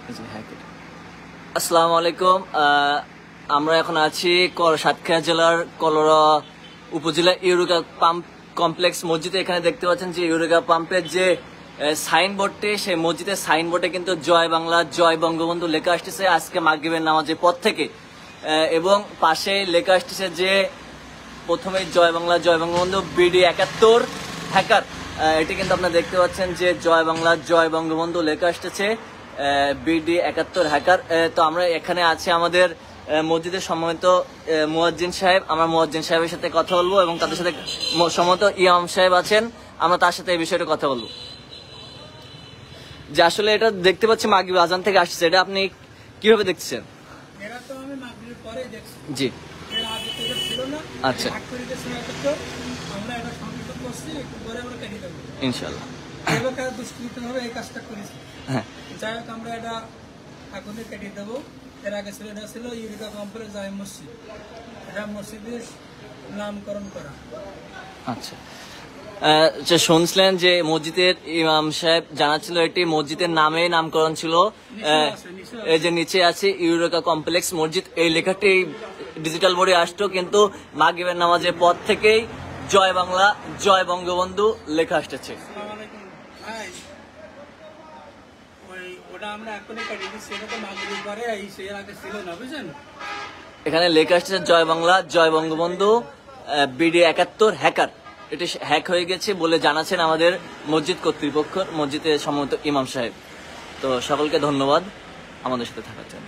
আসসালামু আলাইকুম। আমরা এখন আছি সাতক্ষীরা জেলার কলোরা উপজেলা ইউরেকা পাম্প কমপ্লেক্স মসজিদে। এখানে দেখতে পাচ্ছেন যে ইউরেকা পাম্পের যে সাইনবোর্ডটি, সেই মসজিদের সাইনবোর্ডে কিন্তু জয় বাংলা জয় বঙ্গবন্ধু লেখা আসতেছে আজকে মাগরিবের নামাজের পর থেকে, এবং পাশে লেখা আসতেছে যে প্রথমে জয় বাংলা জয় বঙ্গবন্ধু BD 71 হ্যাকার। এটি কিন্তু আপনারা দেখতে পাচ্ছেন যে জয় বাংলা জয় বঙ্গবন্ধু লেখা আসতেছে BD 71 হ্যাকার। তো আমরা এখানে আছি আমাদের মসজিদের সম্মানিত মুয়াজ্জিন সাহেব। আমরা মুয়াজ্জিন সাহেবের সাথে কথা বলবো এবং তাদের সাথে সম্মানিত ইমাম সাহেব আছেন, আমরা তার সাথে এই বিষয়টা কথা বলবো। যে আসলে এটা দেখতে পাচ্ছি মাগরিব আজান থেকে আসছে, এটা আপনি কিভাবে দেখছেন? এরা তো আমি মাগরিবের পরেই দেখছি। জি, এর আগে তো এটা ছিল না। আচ্ছা, আমরা এটা সংযুক্ত করছি, একটু পরে আমরা কেটে দেবো ইনশাআল্লাহ। এবার দুষ্কৃতভাবে এই কাজটা করেছি। হ্যাঁ, যাই হোক, আমরা এটা এখনই কেটে দেবো। এর আগে ছিল এটা ছিল ইউরেকা কমপ্লেক্স জামে মসজিদ, এটা মসজিদের নামকরণ করা। আচ্ছা। শুনছিলেন যে মসজিদের ইমাম সাহেব জানাচ্ছিল এটি মসজিদের নামে নামকরণ ছিল। এই যে নিচে আছে ইউরেকা কমপ্লেক্স মসজিদ, এই লেখাটি ডিজিটাল বোর্ডে আসতো, কিন্তু মাগরিবের নামাজের পর থেকেই জয় বাংলা জয় বঙ্গবন্ধু লেখা আসতেছে। ওটা আমরা এখনই কেটে দিচ্ছি, এটা তো মাগরিবের পরে এর আগে ছিল না, বুঝছেন? এখানে লেখা আসতেছে জয় বাংলা জয় বঙ্গবন্ধু BD 71 হ্যাকার। এটি হ্যাক হয়ে গেছে বলে জানাচ্ছেন আমাদের মসজিদ কর্তৃপক্ষ, মসজিদের সম্মানিত ইমাম সাহেব। তো সকলকে ধন্যবাদ আমাদের সাথে থাকার জন্য।